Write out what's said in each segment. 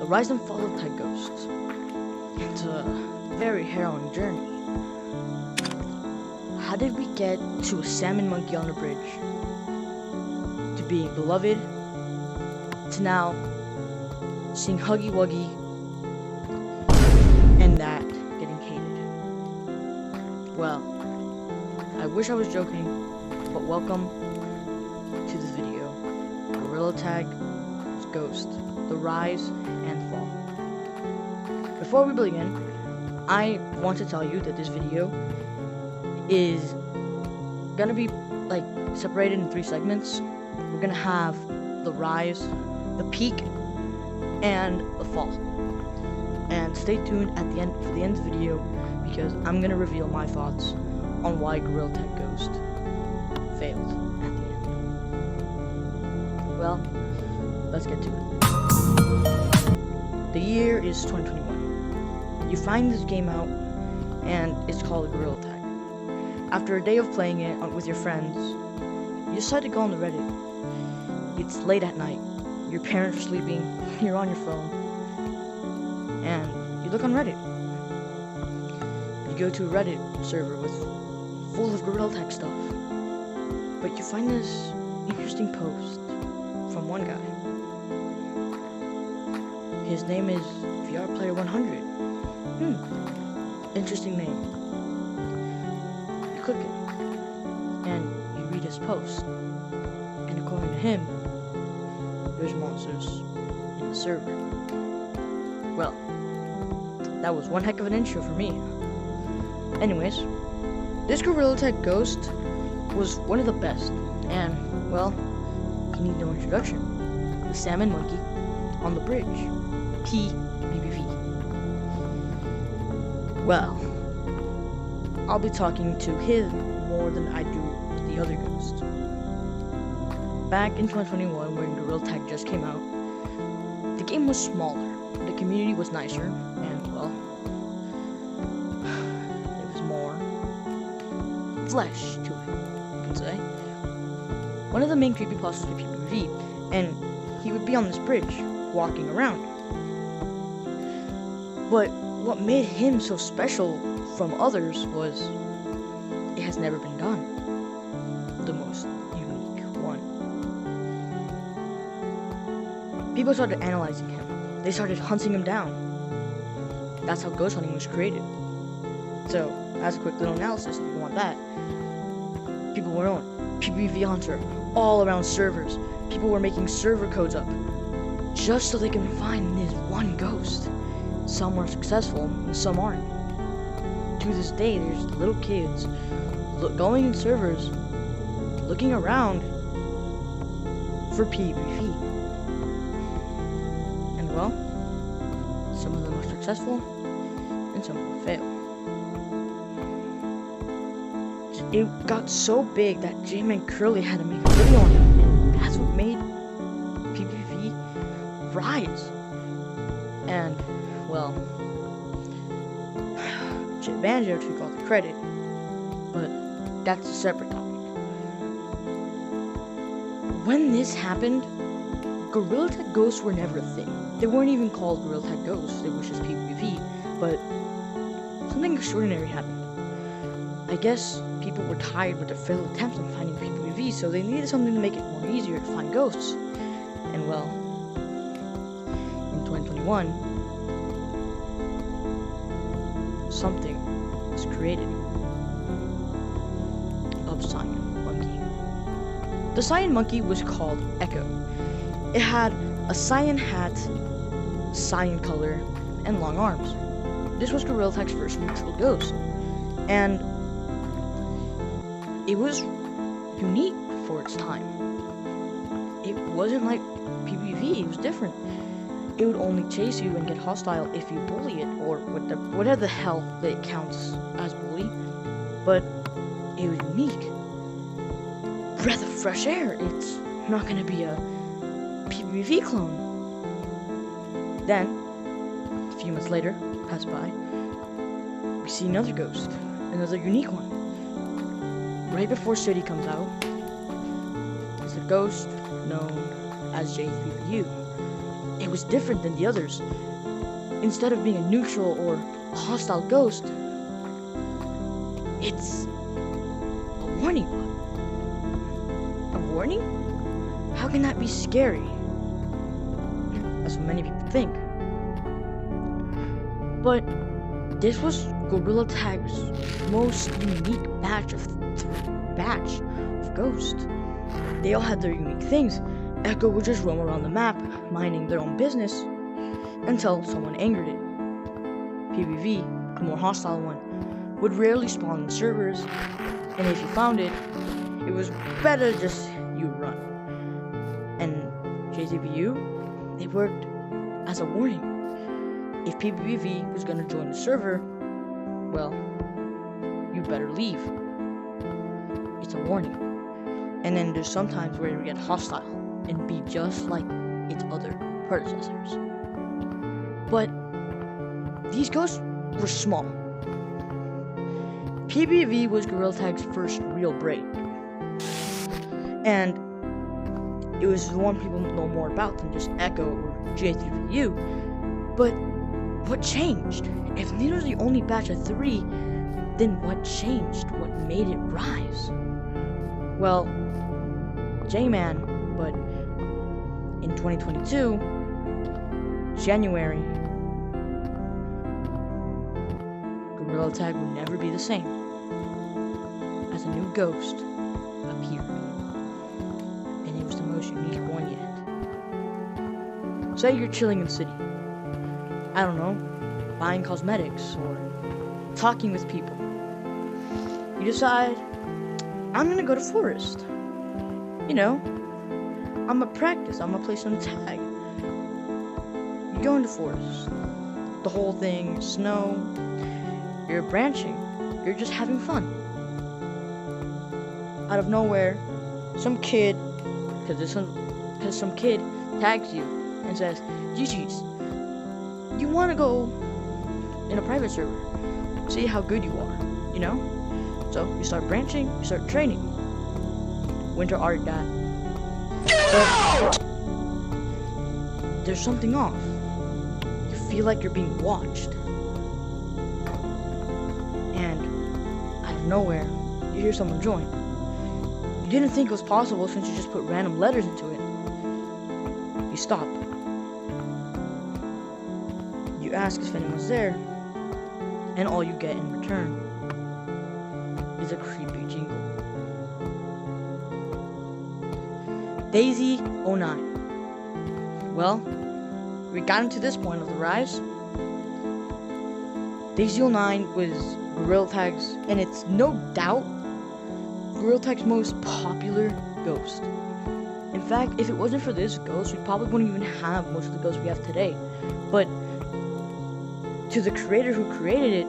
rise and fall of Tag Ghost. It's a very harrowing journey. How did we get to a salmon monkey on a bridge? To being beloved, to now seeing Huggy Wuggy, and that getting hated. Well, I wish I was joking, but welcome to this video. Gorilla Tag Ghost, the rise and fall. Before we begin, I want to tell you that this video is gonna be like separated in 3 segments. We're gonna have the rise, the peak, and the fall. And stay tuned at the end for the end of the video because I'm gonna reveal my thoughts on why Gorilla Tag Ghost failed at the end. Well, let's get to it. The year is 2021. You find this game out, and it's called Gorilla Tag. After a day of playing it with your friends, you decide to go on the Reddit. It's late at night. Your parents are sleeping. You're on your phone, and you look on Reddit. You go to a Reddit server full of Gorilla Tag stuff, but you find this interesting post from one guy. His name is VRPlayer100. Interesting name. You click it, and you read his post. And according to him, there's monsters in the server. Well, that was one heck of an intro for me. Anyways, this Gorilla Tag Ghost was one of the best, and, well, you need no introduction. The salmon monkey on the bridge. PvP. Well, I'll be talking to him more than I do the other ghost. Back in 2021, when Gorilla Tag just came out, the game was smaller, the community was nicer, and, well, there was more flesh to it, you can say. One of the main creepypastas was PvP, and he would be on this bridge, walking around. But what made him so special from others was it has never been done. The most unique one. People started analyzing him. They started hunting him down. That's how ghost hunting was created. So, as a quick little analysis, if you want that, people were on PvP Hunter all around servers. People were making server codes up just so they can find this one ghost. Some were successful, and some aren't. To this day, there's little kids going in servers, looking around for PvP. And well, some of them are successful, and some of them fail. It got so big that J-Man Curly had to make a video on it, and that's what made PvP rise. And, well, Banjo took all the credit, but that's a separate topic. When this happened, Gorilla Tag Ghosts were never a thing. They weren't even called Gorilla Tag Ghosts, it was just PvP, but something extraordinary happened. I guess people were tired with their failed attempts on finding PvP, so they needed something to make it more easier to find ghosts. And well, in 2021, something was created of Cyan Monkey. The Cyan Monkey was called Echo. It had a cyan hat, cyan color, and long arms. This was Gorilla Tag's first neutral ghost, and it was unique for its time. It wasn't like PvP, it was different. It would only chase you and get hostile if you bully it, or whatever the hell that counts as bully. But it was unique. Breath of fresh air. It's not gonna be a PvP clone. Then, a few months later, pass by, we see another ghost, another unique one. Right before City comes out, is a ghost known as J3PU. It it was different than the others. Instead of being a neutral or hostile ghost, it's a warning button. A warning? How can that be scary? That's what many people think. But this was Gorilla Tag's most unique batch of ghosts. They all had their unique things. Echo would just roam around the map, minding their own business, until someone angered it. PBV, the more hostile one, would rarely spawn in servers, and if you found it, it was better just you run. And JTBU, it worked as a warning. If PBV was gonna join the server, well, you better leave. It's a warning. And then there's sometimes where you get hostile and be just like its other predecessors. But these ghosts were small. PBV was Gorilla Tag's first real break. And it was the one people know more about than just Echo or J3VU. But what changed? If these were the only batch of 3, then what changed? What made it rise? Well, J-Man, but in 2022, January, Gorilla Tag would never be the same, as a new ghost appeared, and it was the most unique one yet. Say you're chilling in the city, I don't know, buying cosmetics or talking with people. You decide, I'm gonna go to forest. You know, I'm gonna practice, I'm gonna play some tag. You go into forest. The whole thing, snow, you're branching, you're just having fun. Out of nowhere, some kid, because some kid tags you and says, GG's, you wanna go in a private server, see how good you are, you know? So you start branching, you start training. Winter Art got. But there's something off. You feel like you're being watched. And out of nowhere, you hear someone join. You didn't think it was possible since you just put random letters into it. You stop. You ask if anyone's there, and all you get in return is a creepy jingle. Daisy 09. Well, we got into this point of the rise. Daisy 09 was Gorilla Tag's, and it's no doubt Gorilla Tag's most popular ghost. In fact, if it wasn't for this ghost, we probably wouldn't even have most of the ghosts we have today. But to the creator who created it,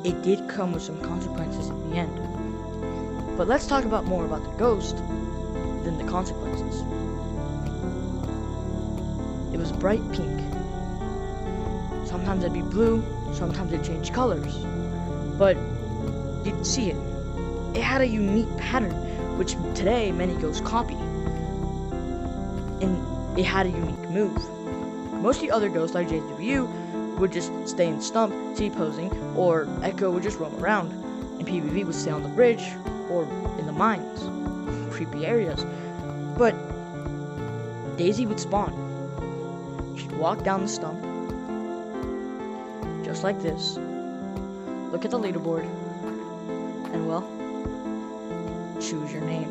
it did come with some consequences in the end. But let's talk about more about the ghost than the consequences. It was bright pink. Sometimes it'd be blue, sometimes it'd change colors. But you'd see it. It had a unique pattern, which today many ghosts copy. And it had a unique move. Most of the other ghosts like JW would just stay in stump, T-posing, or Echo would just roam around, and PBV would stay on the bridge, or in the mines, creepy areas. But Daisy would spawn. She'd walk down the stump, just like this, look at the leaderboard, and well, choose your name.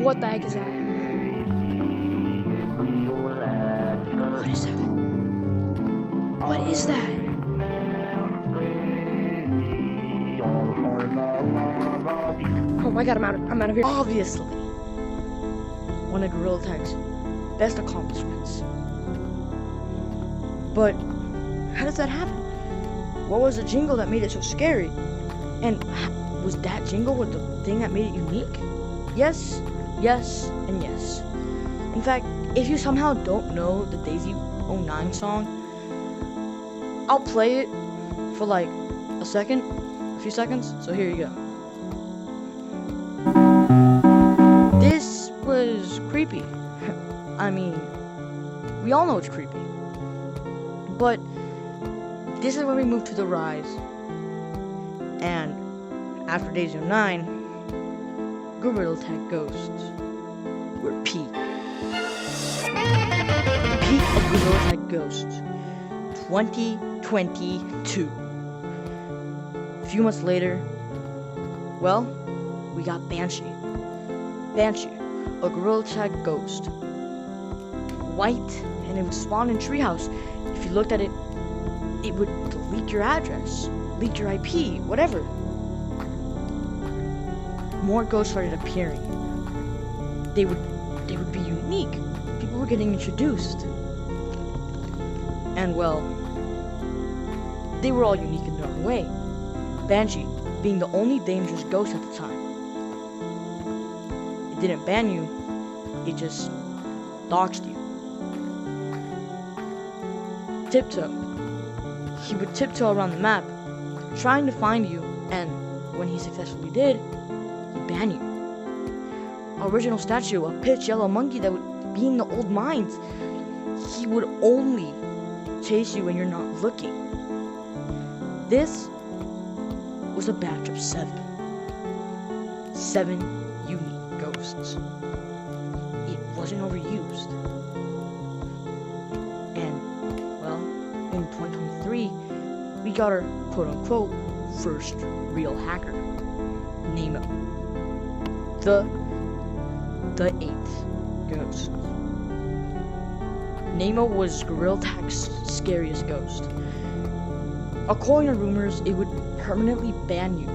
What the heck is that? What is that? What is that? Oh my god, I'm out of here. Obviously, one of Gorilla Tag's best accomplishments. But how does that happen? What was the jingle that made it so scary? And was that jingle what the thing that made it unique? Yes, yes, and yes. In fact, if you somehow don't know the Daisy 09 song, I'll play it for like a few seconds, so here you go. creepy. I mean, we all know it's creepy. But this is when we move to the rise. And after Day 09, Gorilla Tag Ghosts were peak. The peak of Gorilla Tag Ghosts, 2022. A few months later, well, we got Banshee. Banshee, a Gorilla Tag Ghost. White, and it would spawn in Treehouse. If you looked at it, it would leak your address, leak your IP, whatever. More ghosts started appearing. They would be unique. People were getting introduced. And well, they were all unique in their own way. Banshee being the only dangerous ghost at the time. It didn't ban you, it just doxed you. Tiptoe. He would tiptoe around the map, trying to find you, and when he successfully did, he'd ban you. Original statue, a pitch yellow monkey that would be in the old mines. He would only chase you when you're not looking. This was a batch of 7. 7 unique ghosts. It wasn't overused. And, well, in 2023, we got our quote-unquote first real hacker, Nemo. The 8th ghost. Nemo was Gorilla Tag's scariest ghost. According to rumors, it would permanently ban you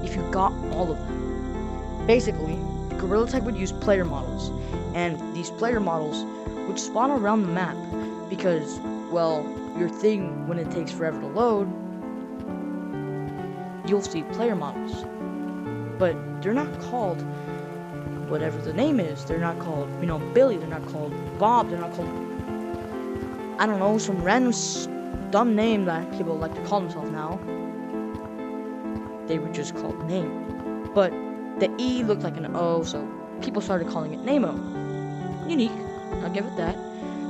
if you got all of them. Basically, Gorilla Tag would use player models, and these player models would spawn around the map because, well, your thing, when it takes forever to load, you'll see player models. But they're not called whatever the name is. They're not called, Billy. They're not called Bob. They're not called, I don't know, some random dumb name that people like to call themselves now. They were just called name. But the E looked like an O, so people started calling it Nemo. Unique, I'll give it that.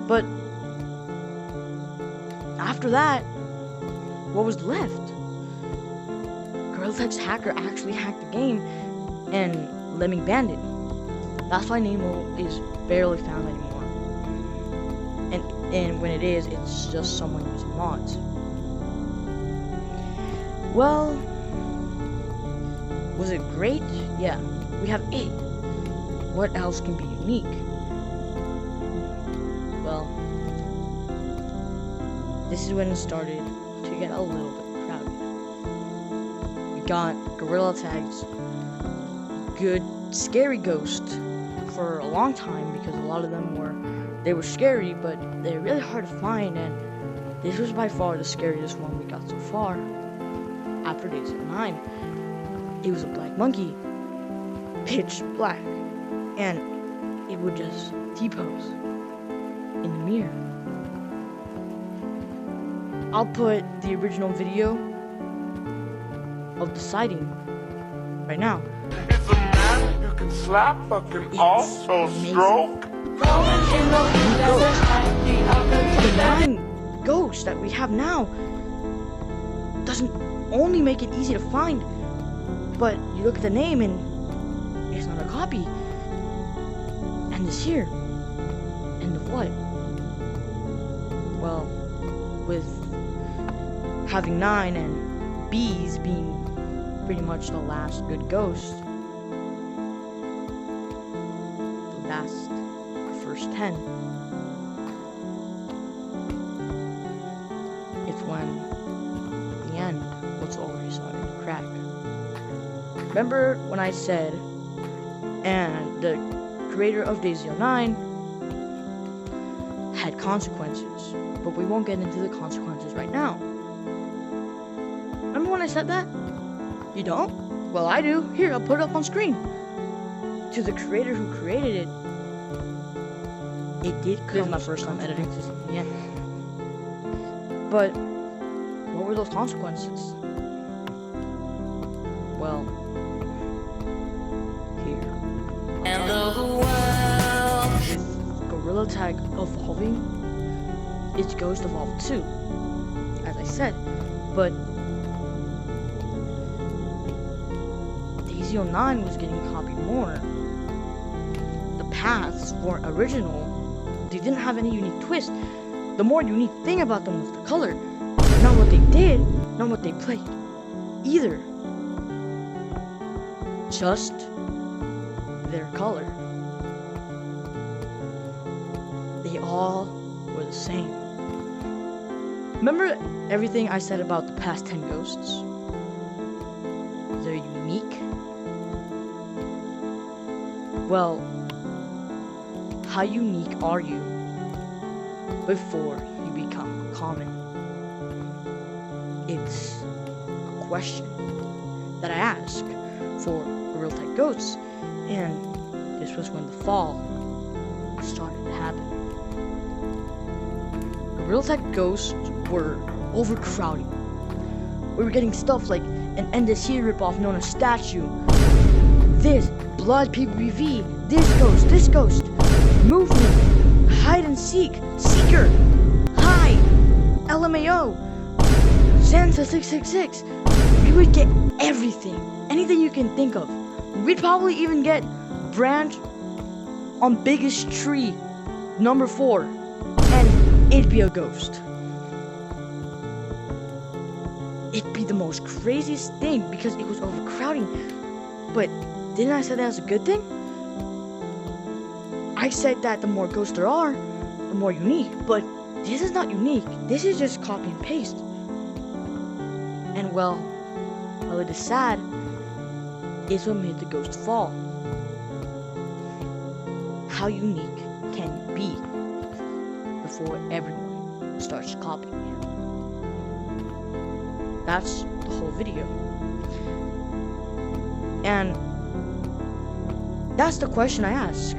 But after that, what was left? Gorilla Tag's hacker actually hacked the game and Lemming banned it. That's why Nemo is barely found anymore. And when it is, it's just someone using mods. Well, was it great? Yeah, we have 8. What else can be unique? Well, this is when it started to get a little bit crowded. We got Gorilla Tag's good, scary ghost for a long time because a lot of them were scary, but they're really hard to find, and this was by far the scariest one we got so far. After Day 09, it was a black monkey, pitch black, and it would just T-pose in the mirror. I'll put the original video of the sighting right now. It's a man you can slap, but can also stroke. The 9 ghosts that we have now doesn't only make it easy to find, but you look at the name and it's not a copy. And this here. And of what? Well, with having 9 and B's being pretty much the last good ghost, first 10. It's when, in the end, what's already starting to crack. Remember when I said, and the creator of Day 09 had consequences, but we won't get into the consequences right now. Remember when I said that? You don't? Well, I do. Here, I'll put it up on screen. To the creator who created it, it did come. This is my first time editing this. Yeah. But what were those consequences? Well, here. And the world Gorilla Tag evolving, it's Ghost Evolved 2, as I said, but Daisy 09 was getting copied more. The paths weren't original. They didn't have any unique twist. The more unique thing about them was the color. Not what they did, not what they played, either. Just their color. They all were the same. Remember everything I said about the past 10 ghosts? They're unique. Well, how unique are you before you become common? It's a question that I ask for Gorilla Tag ghosts, and this was when the fall started to happen. Gorilla Tag ghosts were overcrowding. We were getting stuff like an Endless Here ripoff known as Statue, this Blood PPV, this ghost, Movement, Hide and Seek, Seeker, Hide, LMAO, Santa 666. We would get everything, anything you can think of. We'd probably even get Branch on Biggest Tree, number 4, and it'd be a ghost. It'd be the most craziest thing because it was overcrowding. But didn't I say that was a good thing? I said that the more ghosts there are, the more unique. But this is not unique. This is just copy and paste. And well, while it is sad, it's what made the ghost fall. How unique can you be before everyone starts copying you? That's the whole video. And that's the question I ask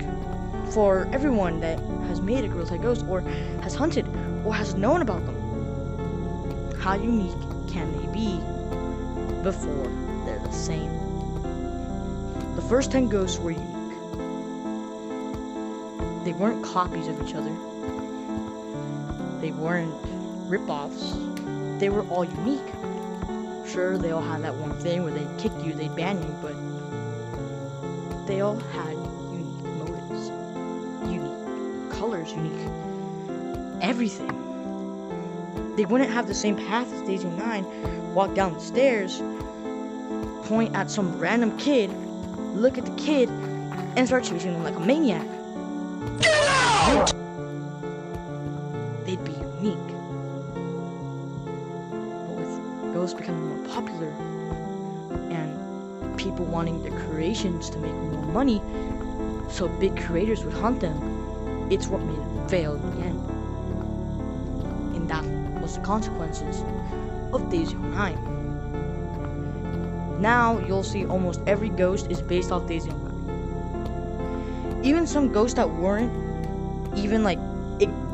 for everyone that has made a Gorilla Tag ghost, or has hunted, or has known about them. How unique can they be before they're the same? The first 10 ghosts were unique. They weren't copies of each other. They weren't rip-offs. They were all unique. Sure, they all had that one thing where they'd kick you, they'd ban you, but they all had unique motives, unique colors, unique everything. They wouldn't have the same path as Daisy 09, walk down the stairs, point at some random kid, look at the kid, and start chasing them like a maniac. Get out! They'd be unique. But with ghosts becoming more popular, and people wanting their creations to make more money, so big creators would hunt them, it's what made it fail in the end. And that was the consequences of Daisy 09. Now you'll see almost every ghost is based off Daisy 09. Even some ghosts that weren't even like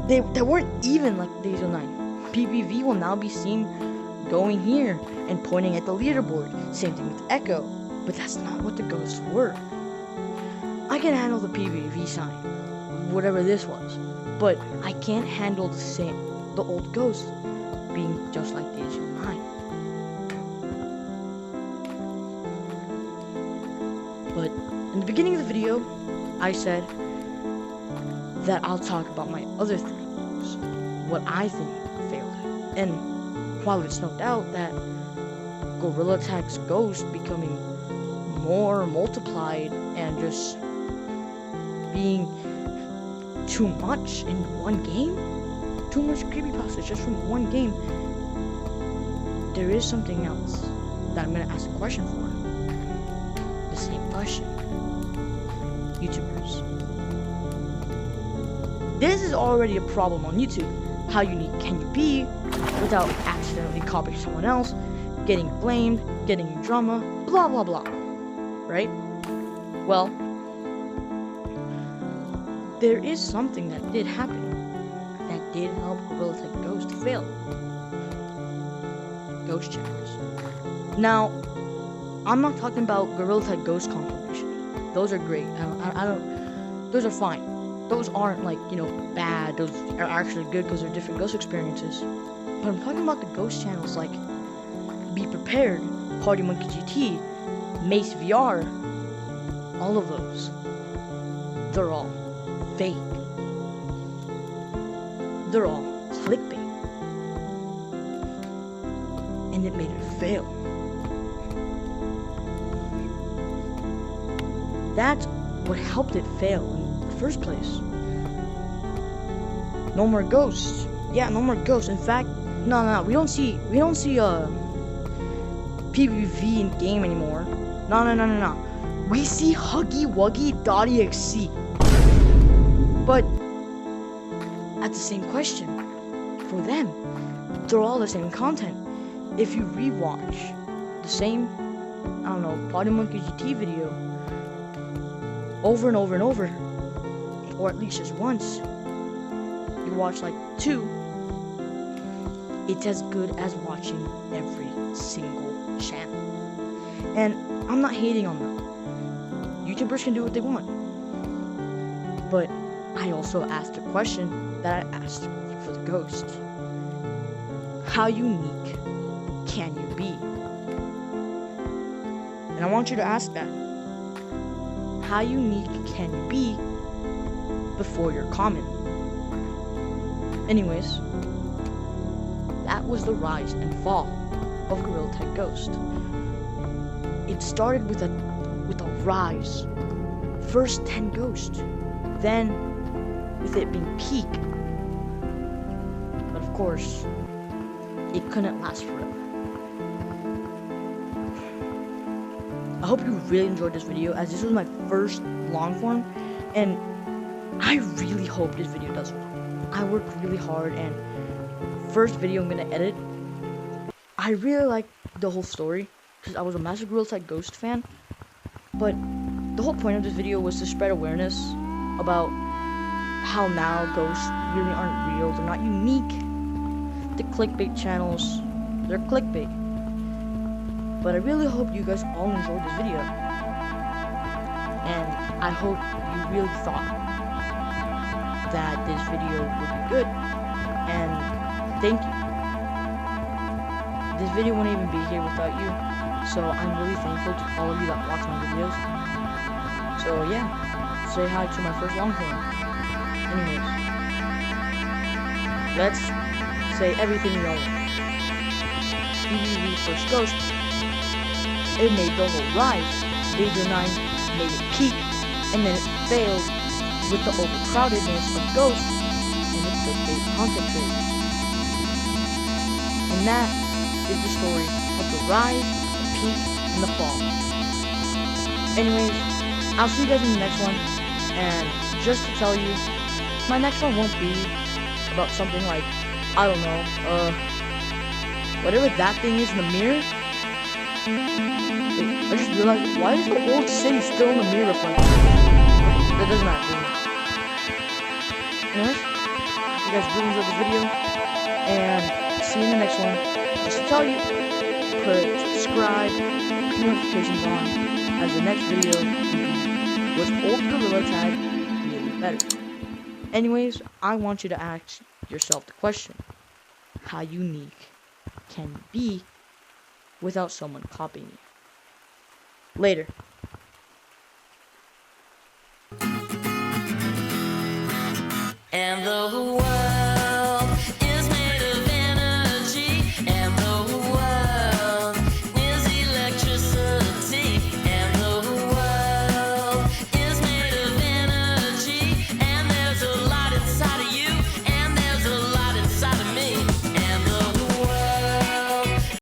that weren't even like Daisy 09. PPV will now be seen going here and pointing at the leaderboard. Same thing with Echo, but that's not what the ghosts were. I can handle the PPV sign, whatever this was, but I can't handle the old ghosts being just like Daisy 09. But in the beginning of the video, I said that I'll talk about my other things, what I think failed. And while it's no doubt that Gorilla Tag's ghost becoming more multiplied and just being too much in one game, too much creepypasta just from one game, there is something else that I'm gonna ask a question for. The same question. YouTubers. This is already a problem on YouTube. How unique can you be without accidentally copying someone else, getting blamed, getting in drama, blah blah blah, right? Well, there is something that did happen that did help Gorilla Tag Ghost fail. Ghost checkers. Now, I'm not talking about Gorilla Tag Ghost compilations. Those are great. I don't. Those are fine. those aren't like, you know, bad. Those are actually good because they're different ghost experiences. But I'm talking about the ghost channels like Be Prepared, Party Monkey GT, Mace VR. All of those, they're all fake. They're all clickbait. And it made it fail. That's what helped it fail in the first place. No more ghosts. Yeah, no more ghosts. In fact, no, we don't see PvP in game anymore. No. We see Huggy Wuggy.exe. But that's the same question. For them, they're all the same content. If you rewatch the same, I don't know, Party Monkey GT video over and over and over, or at least just once, you watch like 2, it's as good as watching every single channel. And I'm not hating on them. YouTubers can do what they want. But I also asked a question that I asked for the ghost. How unique can you be? And I want you to ask that. How unique can you be before your comment? Anyways, that was the rise and fall of Gorilla Tag Ghost. It started with a rise. First 10 ghosts, then with it being peak. But of course, it couldn't last forever. I hope you really enjoyed this video, as this was my first long form, and I really hope this video does well. I worked really hard, and first video I'm gonna edit. I really like the whole story because I was a massive Gorilla Tag Ghost fan, but the whole point of this video was to spread awareness about how now ghosts really aren't real. They're not unique. The clickbait channels, they're clickbait. But I really hope you guys all enjoyed this video, and I hope you really thought that this video would be good, and thank you. This video wouldn't even be here without you, so I'm really thankful to all of you that watch my videos. So yeah, say hi to my first long form. Anyways, let's say everything you know. PvP first ghost. It made the whole rise. Danger 9 made it peak, and then it failed with the overcrowdedness of ghosts and the clickbait content creators. And that is the story of the rise, the peak, and the fall. Anyways, I'll see you guys in the next one, and just to tell you, my next one won't be about something like, I don't know, whatever that thing is in the mirror. Wait, I just realized, why is the old city still in the mirror reflection? That doesn't matter. Anyways, you guys really enjoyed the video, and see you in the next one. Just to tell you, put subscribe, keep notifications on, as the next video was old Gorilla Tag really better. Anyways, I want you to ask yourself the question: how unique can you be without someone copying you? Later. And the